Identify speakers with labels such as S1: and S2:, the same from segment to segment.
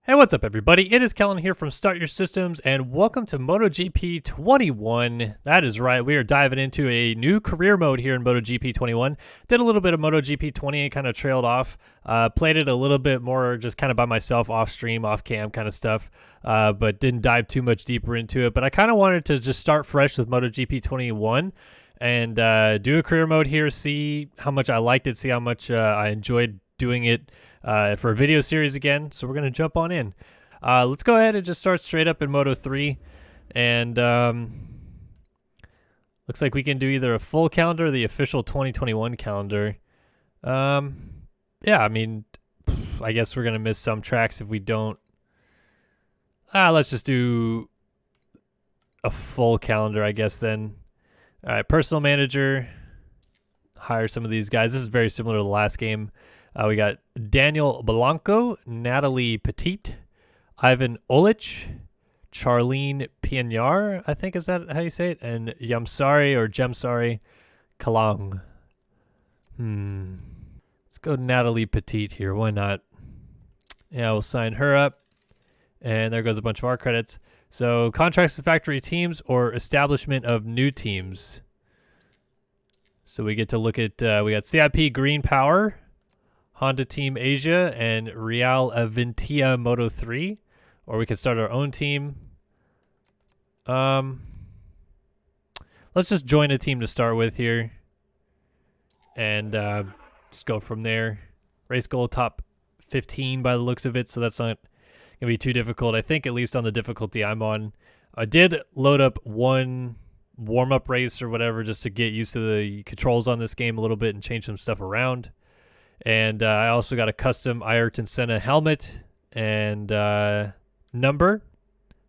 S1: Hey, what's up, everybody? It is Kellen here from Start Your Systems, and welcome to MotoGP 21. That is right, we are diving into a new career mode here in MotoGP 21. Did a little bit of MotoGP 20 and kind of trailed off. Played it a little bit more just kind of by myself, off stream, off cam kind of stuff, but didn't dive too much deeper into it. But I kind of wanted to just start fresh with MotoGP 21 and do a career mode here, see how much I liked it, see how much I enjoyed doing it. For a video series again, so we're going to jump on in. Let's go ahead and just start straight up in Moto 3. And looks like we can do either a full calendar or the official 2021 calendar. Yeah, I mean, I guess we're going to miss some tracks if we don't. Let's just do a full calendar, I guess, then. All right, personal manager. Hire some of these guys. This is very similar to the last game. We got Daniel Blanco, Natalie Petit, Ivan Olic, Charlene Pianar, I think is that how you say it, and Jemsari Kalang. Let's go Natalie Petit here. Why not? Yeah, we'll sign her up. And there goes a bunch of our credits. So contracts with factory teams or establishment of new teams. So we get to look at, we got CIP Green Power, Honda Team Asia, and Real Aventia Moto 3. Or we could start our own team. Let's just join a team to start with here. And just go from there. Race goal top 15 by the looks of it, so that's not going to be too difficult. I think at least on the difficulty I'm on. I did load up one warm-up race or whatever just to get used to the controls on this game a little bit and change some stuff around. And I also got a custom Ayrton Senna helmet and number,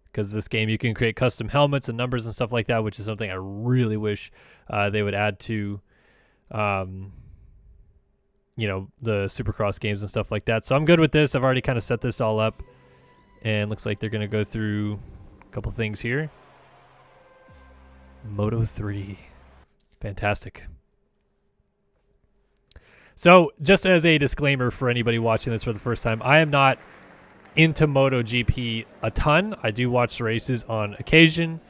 S1: because this game you can create custom helmets and numbers and stuff like that, which is something I really wish they would add to, the Supercross games and stuff like that. So I'm good with this. I've already kind of set this all up, and looks like they're going to go through a couple things here. Moto 3. Fantastic. So, just as a disclaimer for anybody watching this for the first time, I am not into MotoGP a ton. I do watch the races on occasion,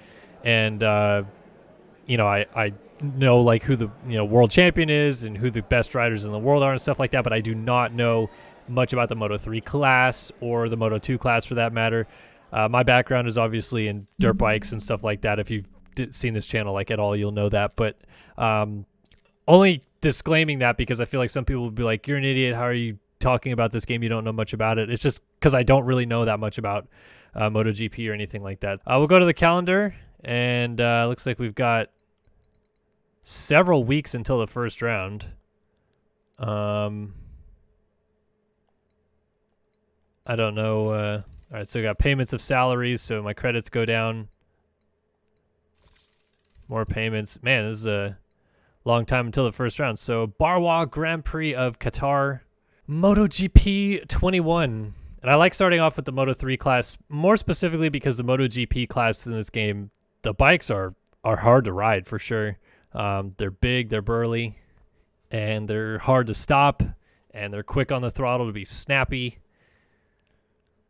S1: and I know like who the world champion is and who the best riders in the world are and stuff like that. But I do not know much about the Moto 3 class or the Moto 2 class for that matter. My background is obviously in dirt bikes and stuff like that. If you've seen this channel like at all, you'll know that. But only disclaiming that because I feel like some people would be like, you're an idiot, how are you talking about this game, you don't know much about it. It's just because I don't really know that much about MotoGP or anything like that. We'll go to the calendar, and looks like we've got several weeks until the first round. I don't know. All right, so we got payments of salaries, so my credits go down. More payments. Man, this is a long time until the first round. So Barwa Grand Prix of Qatar, MotoGP 21. And I like starting off with the Moto 3 class, more specifically because the MotoGP class in this game, the bikes are hard to ride for sure. They're big, they're burly, and they're hard to stop, and they're quick on the throttle to be snappy.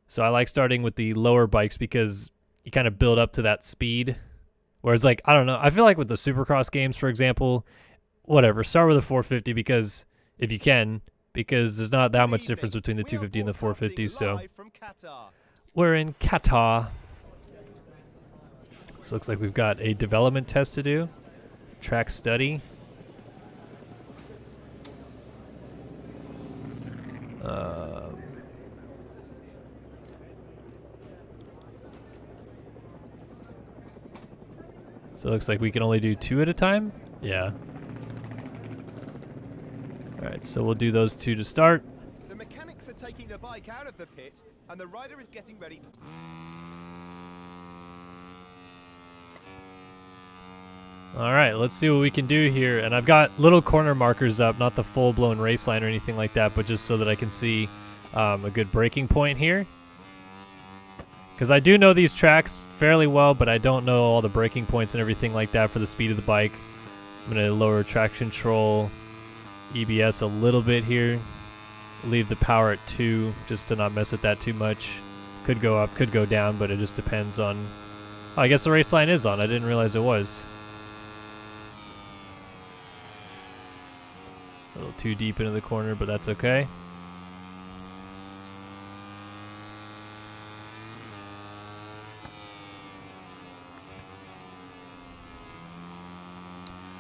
S1: So I like starting with the lower bikes because you kind of build up to that speed. Whereas, like, I don't know, I feel like with the Supercross games, for example, whatever, start with a 450 because, if you can, because there's not that much difference between the 250 and the 450. So we're in Qatar. So it looks like we've got a development test to do, track study. So it looks like we can only do 2 at a time. Yeah. All right, so we'll do those 2 to start.
S2: The mechanics are taking the bike out of the pit, and the rider is getting ready.
S1: All right, let's see what we can do here. And I've got little corner markers up, not the full-blown race line or anything like that, but just so that I can see a good braking point here. Because I do know these tracks fairly well, but I don't know all the braking points and everything like that for the speed of the bike. I'm going to lower traction control, EBS a little bit here. Leave the power at 2 just to not mess with that too much. Could go up, could go down, but it just depends on... Oh, I guess the race line is on. I didn't realize it was. A little too deep into the corner, but that's okay.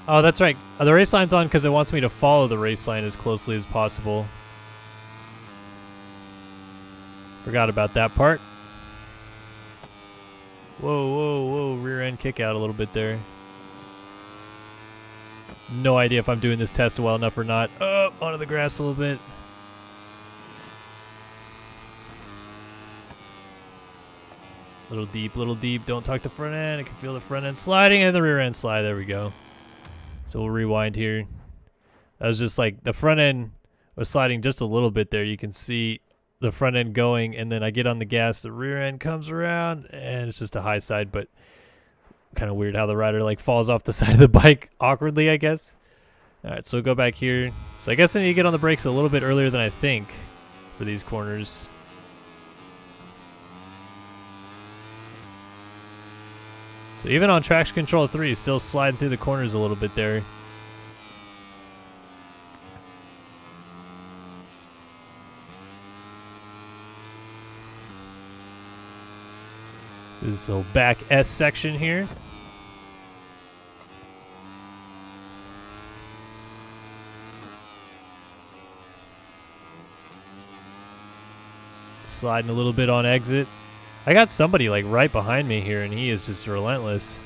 S1: Oh, that's right. The race line's on because it wants me to follow the race line as closely as possible. Forgot about that part. Whoa, whoa, whoa. Rear end kick out a little bit there. No idea if I'm doing this test well enough or not. Oh, onto the grass a little bit. Little deep, little deep. Don't tuck the front end. I can feel the front end sliding and the rear end slide. There we go. So we'll rewind here. That was just like the front end was sliding just a little bit there. You can see the front end going, and then I get on the gas, the rear end comes around, and it's just a high side, but kind of weird how the rider like falls off the side of the bike awkwardly, I guess. All right, so we'll go back here. So I guess I need to get on the brakes a little bit earlier than I think for these corners. So even on traction control 3, still sliding through the corners a little bit there. This little back S section here. Sliding a little bit on exit. I got somebody like right behind me here, and he is just relentless.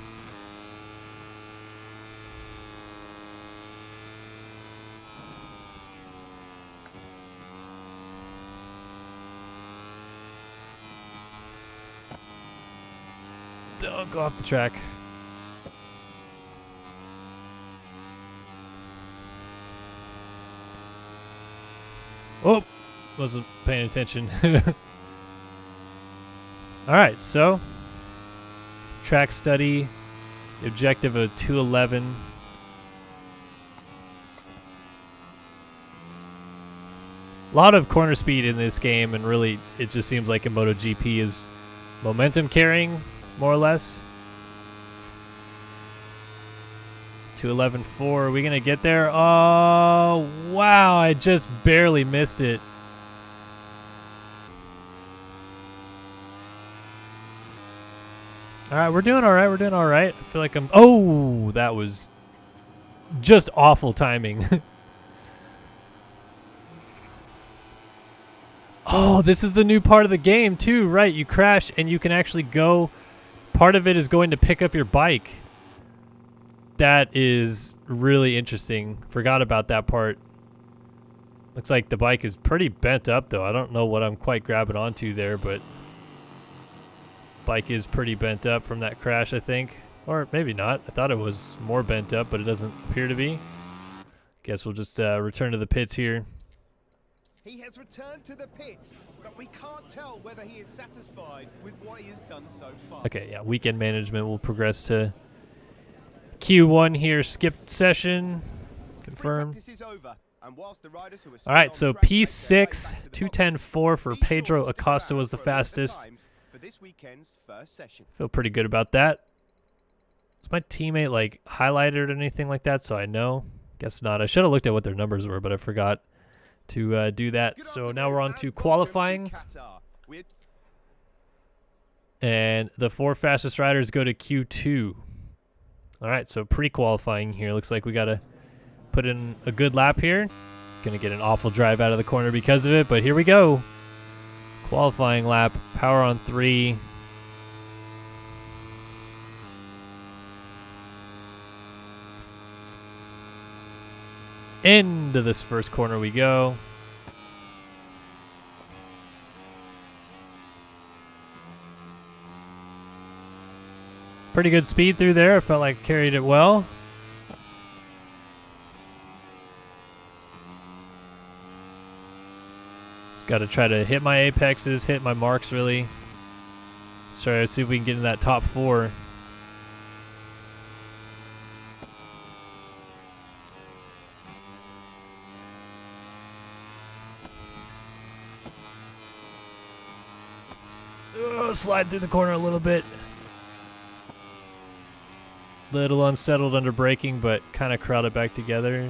S1: Don't go off the track. Oh, wasn't paying attention. All right, so track study, the objective of 211. A lot of corner speed in this game, and really it just seems like in MotoGP is momentum carrying, more or less. 211.4, are we gonna get there? Oh, wow, I just barely missed it. All right, we're doing all right. We're doing all right. I feel like I'm... Oh, that was just awful timing. Oh, this is the new part of the game, too. Right, you crash, and you can actually go... Part of it is going to pick up your bike. That is really interesting. Forgot about that part. Looks like the bike is pretty bent up, though. I don't know what I'm quite grabbing onto there, but... Bike is pretty bent up from that crash, I think. Or maybe not. I thought it was more bent up, but it doesn't appear to be. Guess we'll just return to the pits here.
S2: He has returned to the pit, but we can't tell whether he is satisfied with what he has done so far.
S1: Okay, yeah, weekend management will progress to Q1 here. Skipped session. Confirmed. All right, so P6, 2:10.4 for Pedro Acosta was the fastest.
S2: For this weekend's first session.
S1: Feel pretty good about that. Is my teammate like highlighted or anything like that, so I know? Guess not. I should have looked at what their numbers were, but I forgot to do that. So now we're on to qualifying. And the 4 fastest riders go to Q2. All right, so pre-qualifying here. Looks like we got to put in a good lap here. Going to get an awful drive out of the corner because of it, but here we go. Qualifying lap, power on 3. Into this first corner we go. Pretty good speed through there. I felt like I carried it well. Got to try to hit my apexes, hit my marks really. Sorry, let's see if we can get in that top 4. Slide through the corner a little bit. Little unsettled under braking, but kind of crowded back together.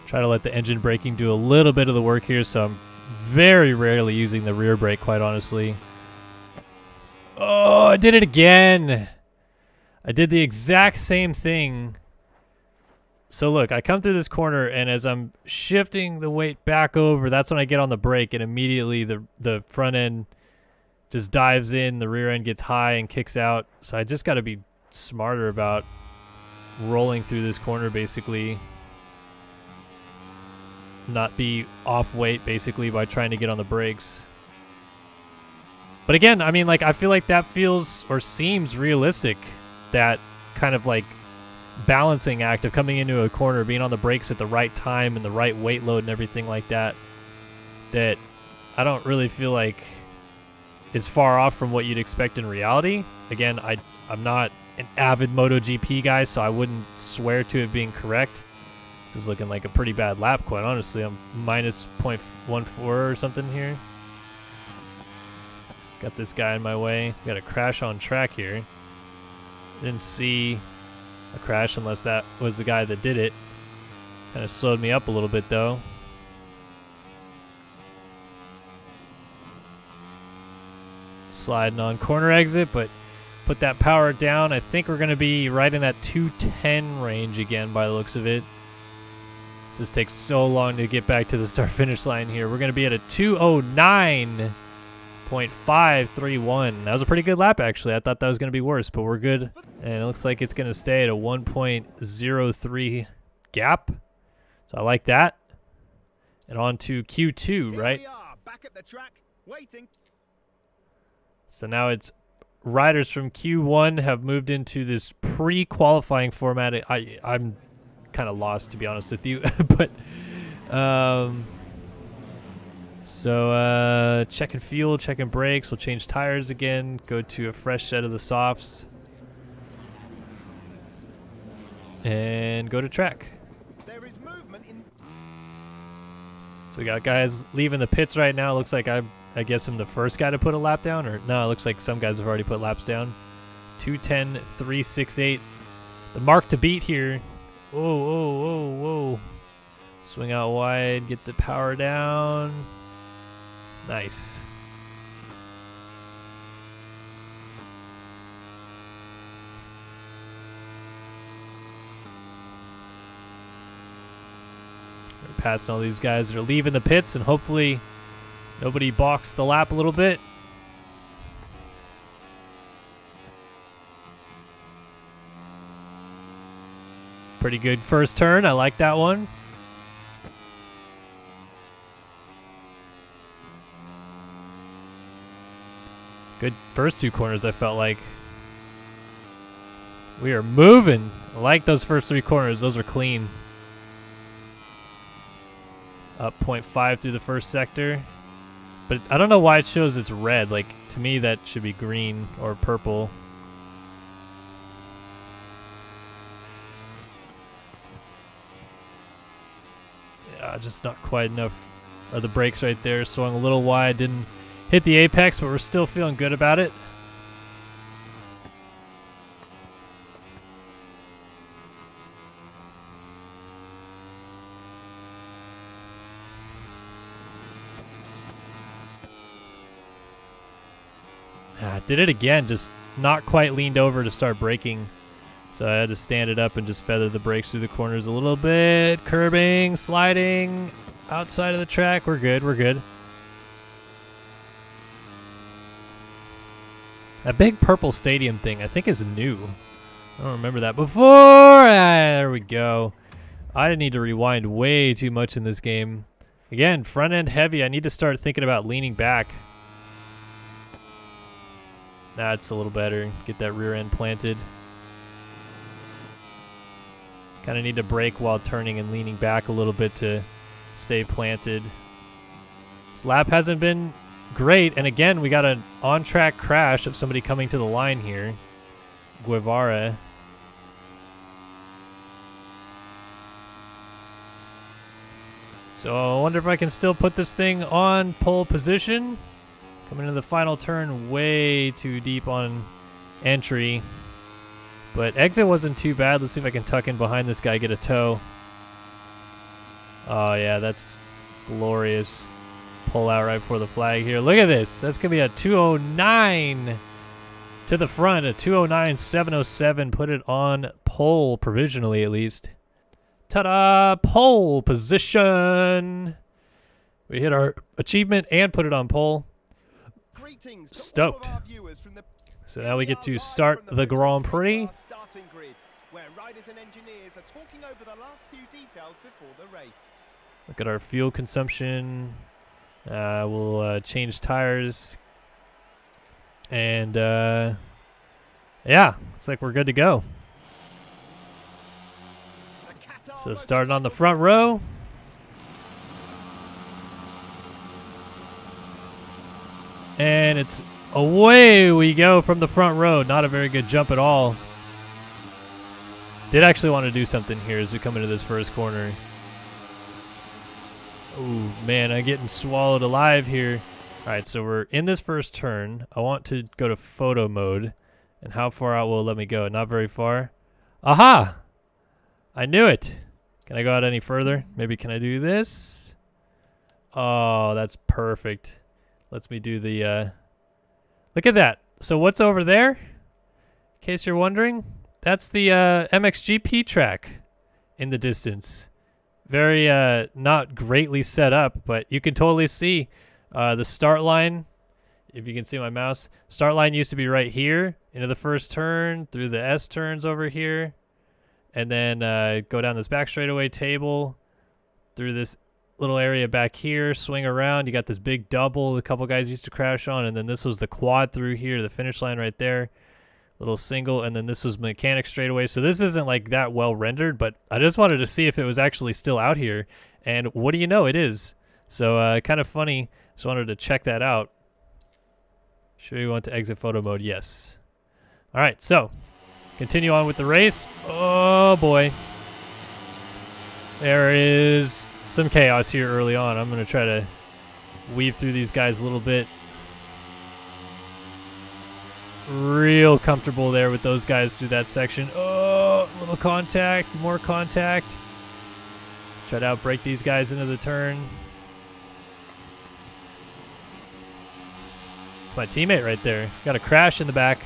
S1: Try to let the engine braking do a little bit of the work here, so I'm very rarely using the rear brake, quite honestly. Oh, I did it again. I did the exact same thing. So look, I come through this corner, and as I'm shifting the weight back over, that's when I get on the brake, and immediately the front end just dives in, the rear end gets high and kicks out. So I just got to be smarter about rolling through this corner, basically. Not be off weight, basically, by trying to get on the brakes. But again, I mean, like, I feel like that feels or seems realistic, that kind of like balancing act of coming into a corner, being on the brakes at the right time and the right weight load and everything like that, that I don't really feel like is far off from what you'd expect in reality. Again, I'm not an avid MotoGP guy, so I wouldn't swear to it being correct. This is looking like a pretty bad lap, quite honestly. I'm minus 0.14 or something here. Got this guy in my way. Got a crash on track here. Didn't see a crash unless that was the guy that did it. Kind of slowed me up a little bit, though. Sliding on corner exit, but put that power down. I think we're going to be right in that 210 range again by the looks of it. Just takes so long to get back to the start-finish line here. We're going to be at a 209.531. That was a pretty good lap, actually. I thought that was going to be worse, but we're good. And it looks like it's going to stay at a 1.03 gap. So I like that. And on to Q2, right?
S2: Here we are, back at the track, waiting.
S1: So now it's riders from Q1 have moved into this pre-qualifying format. I'm kind of lost, to be honest with you. But so checking fuel, checking brakes. We'll change tires again, go to a fresh set of the softs, and go to track.
S2: There is movement in.
S1: So we got guys leaving the pits right now. Looks like I guess I'm the first guy to put a lap down, or no, it looks like some guys have already put laps down. 2:10.368. The mark to beat here. Whoa, whoa, whoa, whoa. Swing out wide, get the power down. Nice. We're passing all these guys that are leaving the pits, and hopefully nobody balks the lap a little bit. Pretty good first turn. I like that one. Good first two corners, I felt like. We are moving. I like those first three corners. Those are clean. Up 0.5 through the first sector. But I don't know why it shows it's red. Like, to me, that should be green or purple. Just not quite enough. The brakes right there swung a little wide. Didn't hit the apex, but we're still feeling good about it. Did it again, just not quite leaned over to start braking. So I had to stand it up and just feather the brakes through the corners a little bit. Curbing, sliding, outside of the track. We're good, we're good. That big purple stadium thing I think is new. I don't remember that before. There we go. I didn't need to rewind way too much in this game. Again, front end heavy. I need to start thinking about leaning back. That's a little better. Get that rear end planted. Kind of need to brake while turning and leaning back a little bit to stay planted. This lap hasn't been great. And again, we got an on-track crash of somebody coming to the line here. Guevara. So I wonder if I can still put this thing on pole position. Coming into the final turn, way too deep on entry. But exit wasn't too bad. Let's see if I can tuck in behind this guy, get a toe. Oh yeah, that's glorious. Pull out right before the flag here. Look at this. That's going to be a 209 to the front. A 209.707. Put it on pole, provisionally at least. Ta-da! Pole position. We hit our achievement and put it on pole.
S2: Greetings to
S1: Stoked.
S2: all of our viewers from the
S1: So now we get to start the Grand Prix.
S2: starting grid, where riders and engineers are talking over the last few details before the race.
S1: Look at our fuel consumption. We'll change tires. And yeah, looks like we're good to go. So starting on the front row. And it's away we go from the front row. Not a very good jump at all. Did actually want to do something here as we come into this first corner. Ooh, man, I'm getting swallowed alive here. All right, so we're in this first turn. I want to go to photo mode. And how far out will it let me go? Not very far. Aha! I knew it. Can I go out any further? Maybe can I do this? Oh, that's perfect. Lets me do the... Look at that. So what's over there? In case you're wondering, that's the MXGP track in the distance. Very not greatly set up, but you can totally see the start line. If you can see my mouse, start line used to be right here into the first turn, through the S turns over here, and then go down this back straightaway table, through this little area back here, swing around. You got this big double a couple guys used to crash on, and then this was the quad through here, the finish line right there, little single, and then this was mechanic straightaway. So this isn't like that well rendered, but I just wanted to see if it was actually still out here, and what do you know, it is. So kind of funny. Just wanted to check that out. Sure you want to exit photo mode? Yes. All right, so continue on with the race. Oh boy, there is some chaos here early on. I'm going to try to weave through these guys a little bit. Real comfortable there with those guys through that section. Oh, little contact, more contact. Try to outbrake these guys into the turn. It's my teammate right there. Got a crash in the back.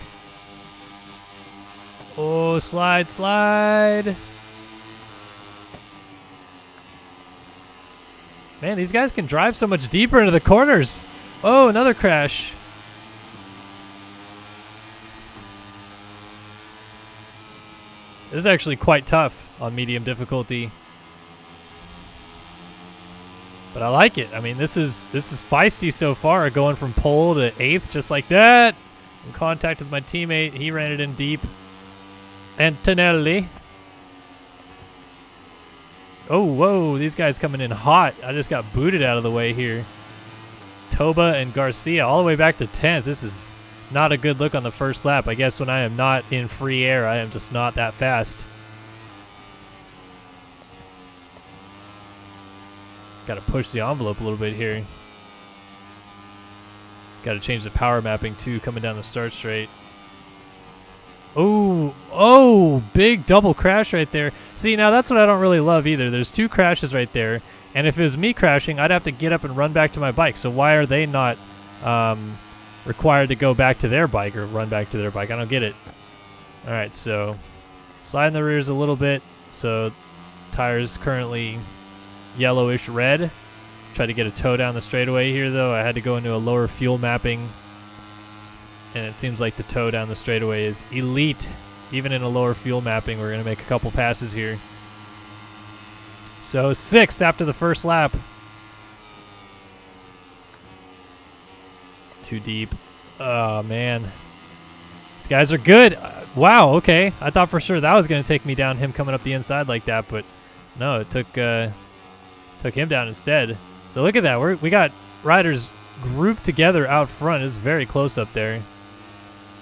S1: Oh, slide, slide. Man, these guys can drive so much deeper into the corners. Oh, another crash. This is actually quite tough on medium difficulty. But I like it. I mean, this is feisty so far, going from pole to 8th just like that. In contact with my teammate, he ran it in deep. Antonelli. Oh, whoa, these guys coming in hot. I just got booted out of the way here. Toba and Garcia all the way back to 10th. This is not a good look on the first lap. I guess when I am not in free air, I am just not that fast. Got to push the envelope a little bit here. Got to change the power mapping too, coming down the start straight. Oh, big double crash right there. See, now that's what I don't really love either. There's 2 crashes right there, and if it was me crashing, I'd have to get up and run back to my bike. So why are they not required to go back to their bike or run back to their bike? I don't get it. All right, so sliding the rears a little bit. So tires currently yellowish red. Try to get a toe down the straightaway here, though. I had to go into a lower fuel mapping. And it seems like the toe down the straightaway is elite. Even in a lower fuel mapping, we're going to make a couple passes here. So 6th after the first lap. Too deep. Oh, man. These guys are good. Wow, okay. I thought for sure that was going to take me down, him coming up the inside like that. But no, it took him down instead. So look at that. We got riders grouped together out front. It's very close up there.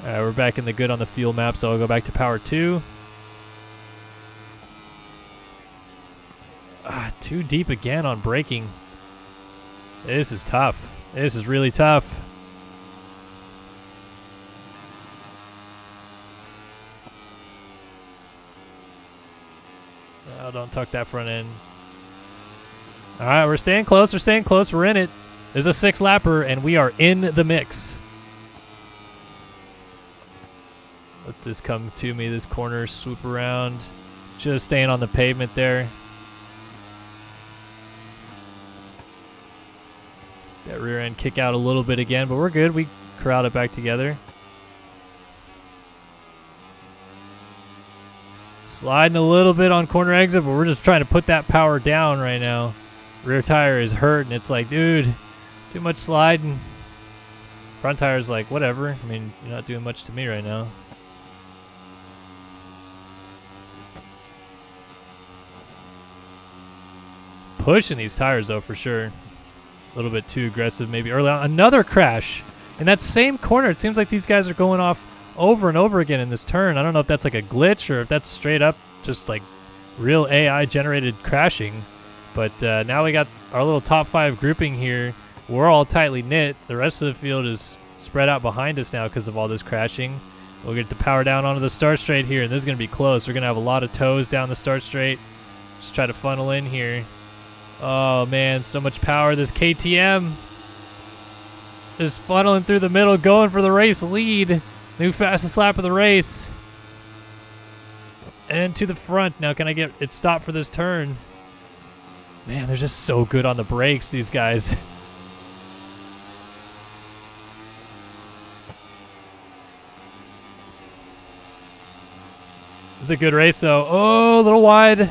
S1: All right, we're back in the good on the fuel map, so I'll go back to power 2. Too deep again on braking. This is tough. This is really tough. Oh, don't tuck that front end. All right, we're staying close. We're staying close. We're in it. There's a 6-lapper, and we are in the mix. Let this come to me. This corner, swoop around. Just staying on the pavement there. That rear end kick out a little bit again, but we're good. We corralled it back together. Sliding a little bit on corner exit, but we're just trying to put that power down right now. Rear tire is hurt, and it's like, dude, too much sliding. Front tire is like, whatever. I mean, you're not doing much to me right now. Pushing these tires, though, for sure. A little bit too aggressive maybe early on. Another crash in that same corner. It seems like these guys are going off over and over again in this turn. I don't know if that's like a glitch or if that's straight up just like real AI generated crashing. But now we got our little top 5 grouping here. We're all tightly knit. The rest of the field is spread out behind us now because of all this crashing. We'll get the power down onto the start straight here, and this is going to be close. We're going to have a lot of toes down the start straight. Just try to funnel in here. Oh, man, so much power. This KTM is funneling through the middle, going for the race lead. New fastest lap of the race. And to the front. Now, can I get it stopped for this turn? Man, they're just so good on the brakes, these guys. It's a good race, though. Oh, a little wide.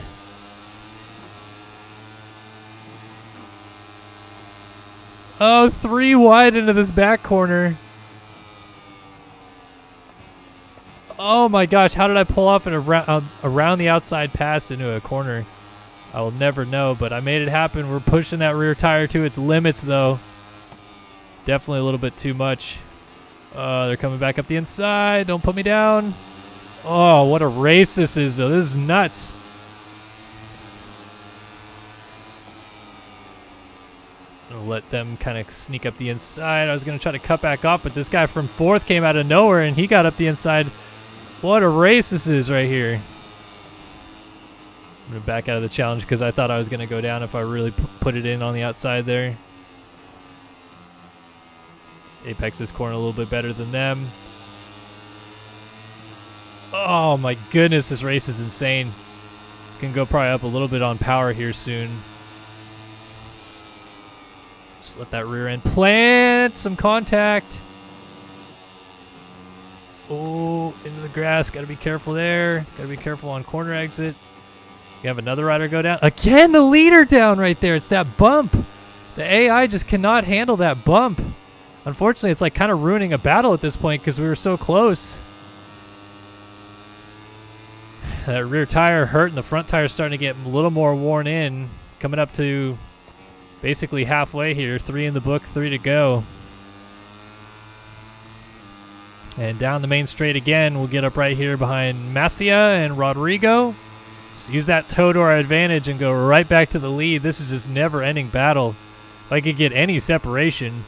S1: Oh, 3 wide into this back corner. Oh my gosh, how did I pull off and around the outside pass into a corner? I will never know, but I made it happen. We're pushing that rear tire to its limits, though. Definitely a little bit too much. They're coming back up the inside. Don't put me down. Oh, what a race this is, though. This is nuts. I'll let them kind of sneak up the inside. I was going to try to cut back off, but this guy from 4th came out of nowhere, and he got up the inside. What a race this is right here. I'm going to back out of the challenge because I thought I was going to go down if I really put it in on the outside there. Let's apex this corner a little bit better than them. Oh my goodness, this race is insane. Can go probably up a little bit on power here soon. Just let that rear end plant some contact. Oh, into the grass. Got to be careful there. Got to be careful on corner exit. You have another rider go down. Again, the leader down right there. It's that bump. The AI just cannot handle that bump. Unfortunately, it's like kind of ruining a battle at this point because we were so close. That rear tire hurt and the front tire is starting to get a little more worn in. Coming up to basically halfway here. 3 in the book, 3 to go. And down the main straight again, we'll get up right here behind Masia and Rodrigo. Just use that toe to our advantage and go right back to the lead. This is just never-ending battle. If I could get any separation.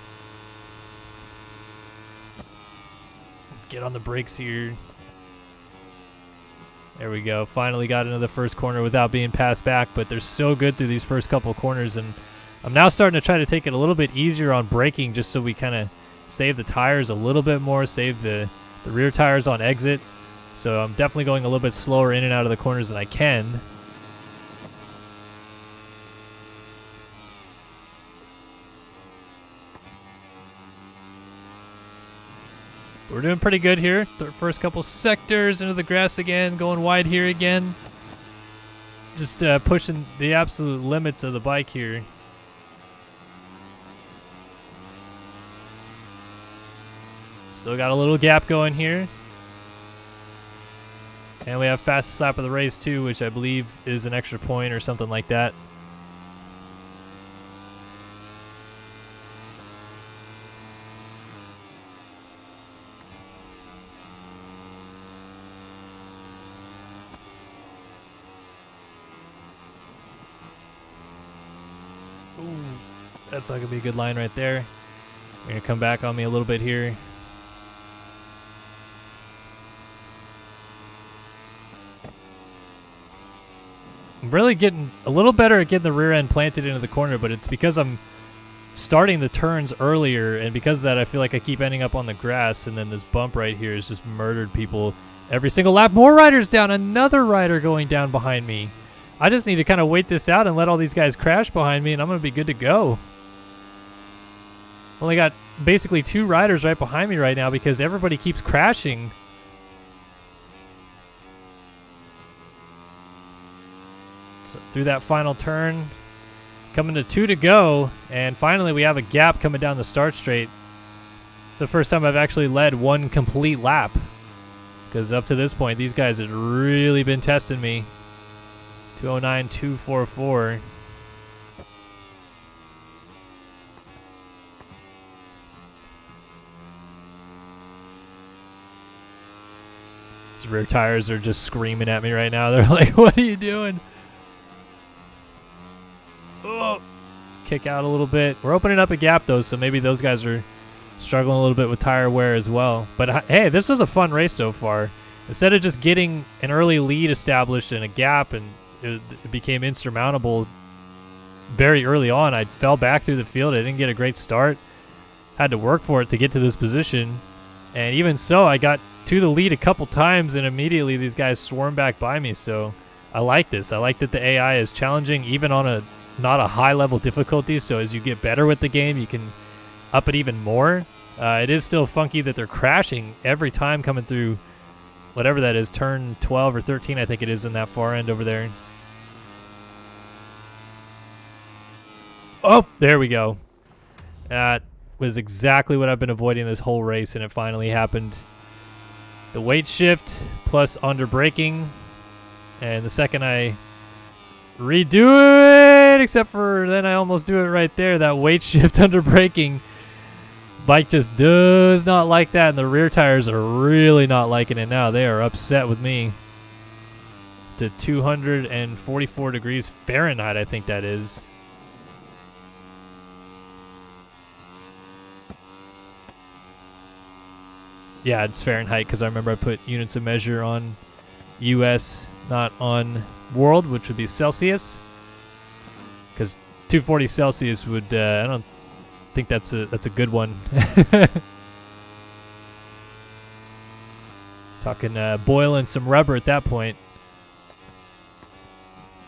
S1: Get on the brakes here. There we go. Finally got into the first corner without being passed back, but they're so good through these first couple corners, and I'm now starting to try to take it a little bit easier on braking just so we kind of save the tires a little bit more, save the rear tires on exit. So I'm definitely going a little bit slower in and out of the corners than I can. We're doing pretty good here. The first couple sectors into the grass again, going wide here again. Just pushing the absolute limits of the bike here. Still got a little gap going here. And we have fastest lap of the race too, which I believe is an extra point or something like that. Ooh, that's not going to be a good line right there. They're going to come back on me a little bit here. I'm really getting a little better at getting the rear end planted into the corner, but it's because I'm starting the turns earlier, and because of that I feel like I keep ending up on the grass, and then this bump right here has just murdered people every single lap. More riders down, another rider going down behind me. I just need to kind of wait this out and let all these guys crash behind me, and I'm going to be good to go. Only got basically 2 riders right behind me right now because everybody keeps crashing. So through that final turn, coming to 2 to go, and finally we have a gap coming down the start straight. It's the first time I've actually led 1 complete lap, because up to this point these guys have really been testing me. 209, 244. These rear tires are just screaming at me right now. They're like, what are you doing? Oh, kick out a little bit. We're opening up a gap though, so maybe those guys are struggling a little bit with tire wear as well. But hey, this was a fun race so far. Instead of just getting an early lead established in a gap and it became insurmountable very early on, I fell back through the field. I didn't get a great start. Had to work for it to get to this position. And even so, I got to the lead a couple times, and immediately these guys swarmed back by me. So I like this. I like that the AI is challenging even on not a high level difficulty. So as you get better with the game, you can up it even more. It is still funky that they're crashing every time coming through whatever that is, turn 12 or 13, I think it is in that far end over there. Oh, there we go. That was exactly what I've been avoiding this whole race, and it finally happened. The weight shift plus under braking, and the second I redo it, except for then I almost do it right there, that weight shift under braking. Bike just does not like that, and the rear tires are really not liking it now. They are upset with me. To 244 degrees Fahrenheit, I think that is. Yeah, it's Fahrenheit because I remember I put units of measure on US, not on world, which would be Celsius. Because 240 Celsius would, I don't think that's a good one. Talking boiling some rubber at that point.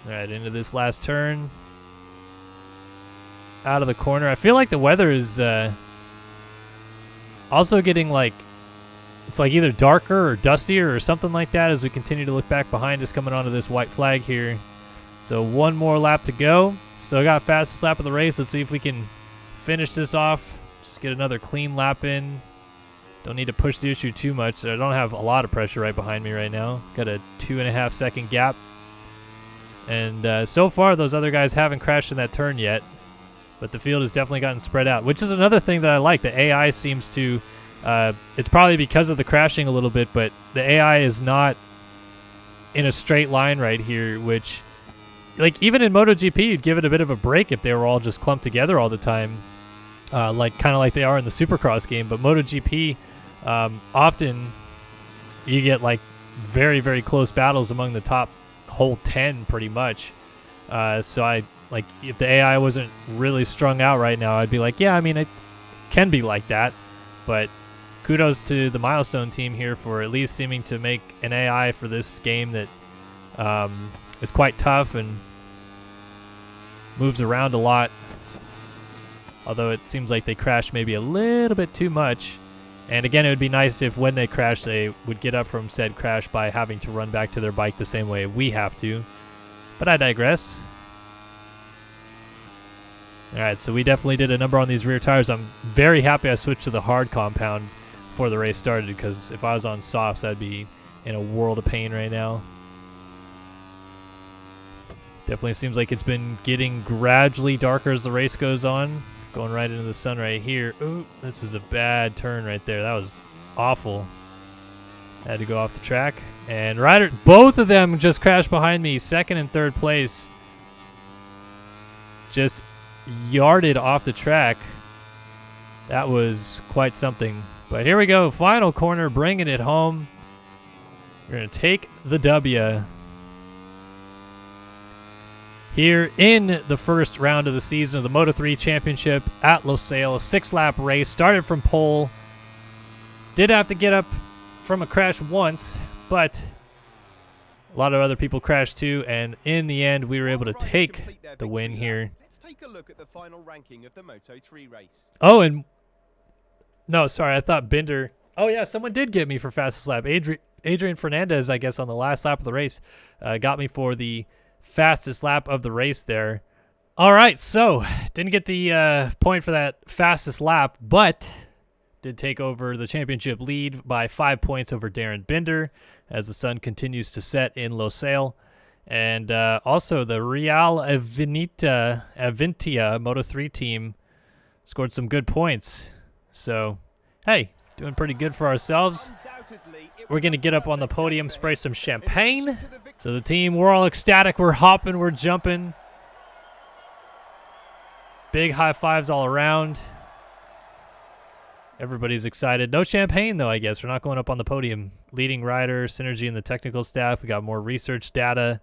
S1: All right, into this last turn. Out of the corner. I feel like the weather is also getting like, it's like either darker or dustier or something like that as we continue to look back behind us coming onto this white flag here. So one more lap to go. Still got fastest lap of the race. Let's see if we can finish this off. Just get another clean lap in. Don't need to push the issue too much. I don't have a lot of pressure right behind me right now. Got a 2.5 second gap. And so far, those other guys haven't crashed in that turn yet. But the field has definitely gotten spread out, which is another thing that I like. The AI seems to... it's probably because of the crashing a little bit, but the AI is not in a straight line right here, which... Like, even in MotoGP, you'd give it a bit of a break if they were all just clumped together all the time. Kind of like they are in the Supercross game. But MotoGP, often you get, like, very, very close battles among the top whole 10, pretty much. So I, like, if the AI wasn't really strung out right now, I'd be like, yeah, I mean, it can be like that. But kudos to the Milestone team here for at least seeming to make an AI for this game that... is quite tough and moves around a lot. Although it seems like they crash maybe a little bit too much. And again, it would be nice if when they crash, they would get up from said crash by having to run back to their bike the same way we have to. But I digress. Alright, so we definitely did a number on these rear tires. I'm very happy I switched to the hard compound before the race started, because if I was on softs, I'd be in a world of pain right now. Definitely seems like it's been getting gradually darker as the race goes on. Going right into the sun right here. Ooh, this is a bad turn right there. That was awful. Had to go off the track. And rider, both of them just crashed behind me. Second and third place. Just yarded off the track. That was quite something. But here we go. Final corner, bringing it home. We're going to take the W here in the first round of the season of the Moto3 Championship at Losail. A 6-lap race. Started from pole. Did have to get up from a crash once, but a lot of other people crashed too, and in the end, we were able to take the win here.
S2: Let's take a look at the final ranking of the Moto3 race.
S1: Oh, and no, sorry, I thought Binder. Oh yeah, someone did get me for fastest lap. Adrian Fernandez, I guess, on the last lap of the race, got me for the fastest lap of the race there. All right, so didn't get the point for that fastest lap, but did take over the championship lead by 5 points over Darren Binder as the sun continues to set in Losail. And also the Real Aventia Moto3 team scored some good points. So, hey, doing pretty good for ourselves. We're going to get up on the podium, spray some champagne. So the team, we're all ecstatic. We're hopping, we're jumping. Big high fives all around. Everybody's excited. No champagne, though, I guess. We're not going up on the podium. Leading rider, synergy, and the technical staff. We got more research data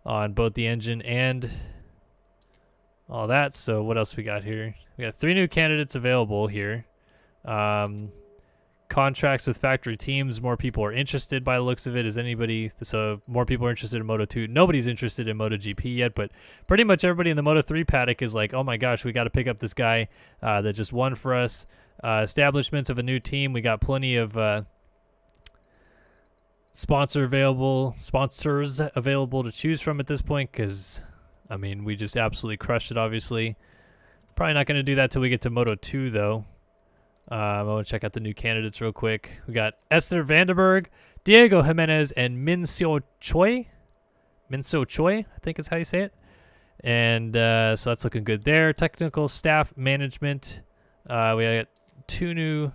S1: on both the engine and all that. So what else we got here? We got 3 new candidates available here. Contracts with factory teams. More people are interested by the looks of it. Is anybody? So more people are interested in Moto2. Nobody's interested in MotoGP yet, but pretty much everybody in the Moto3 paddock is like, oh my gosh, we got to pick up this guy that just won for us. Establishments of a new team. We got plenty of sponsors available to choose from at this point because, I mean, we just absolutely crushed it, obviously. Probably not going to do that till we get to Moto2, though. I want to check out the new candidates real quick. We got Esther Vandenberg, Diego Jimenez, and Min Seo Choi. Min Seo Choi, I think is how you say it. And so that's looking good there. Technical staff management. We got 2 new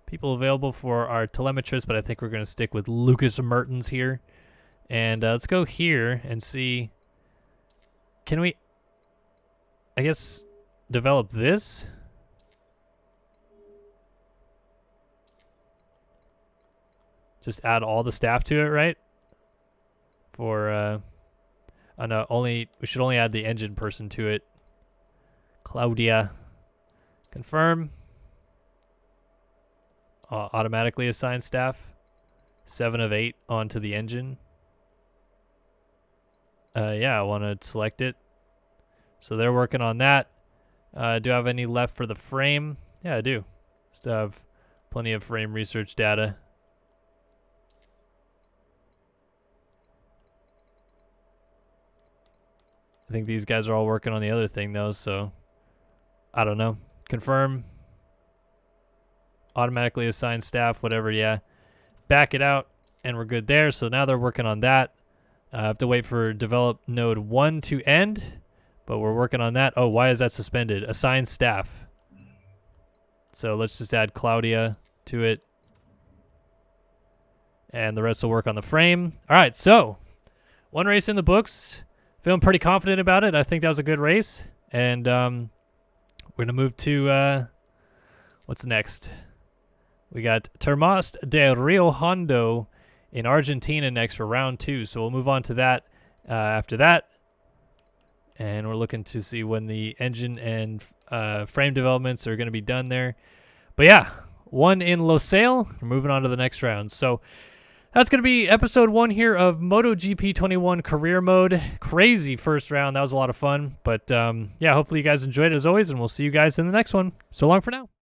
S1: people available for our telemetrist, but I think we're going to stick with Lucas Mertens here. And let's go here and see. Can we, I guess, develop this? Just add all the staff to it, right? For, oh no, we should only add the engine person to it. Claudia. Confirm. Automatically assign staff. 7 of 8 onto the engine. Yeah, I want to select it. So they're working on that. Do I have any left for the frame? Yeah, I do. Still have plenty of frame research data. I think these guys are all working on the other thing, though, so I don't know. Confirm. Automatically assign staff, whatever, yeah. Back it out, and we're good there. So now they're working on that. I have to wait for develop node 1 to end, but we're working on that. Oh, why is that suspended? Assign staff. So let's just add Claudia to it. And the rest will work on the frame. All right, so 1 race in the books. Feeling pretty confident about it. I think that was a good race. And we're going to move to what's next? We got Termas de Rio Hondo in Argentina next for round 2. So we'll move on to that after that. And we're looking to see when the engine and frame developments are going to be done there. But yeah, 1 in Losail. We're moving on to the next round. So that's going to be episode 1 here of MotoGP 21 career mode. Crazy first round. That was a lot of fun. But yeah, hopefully you guys enjoyed it as always, and we'll see you guys in the next one. So long for now.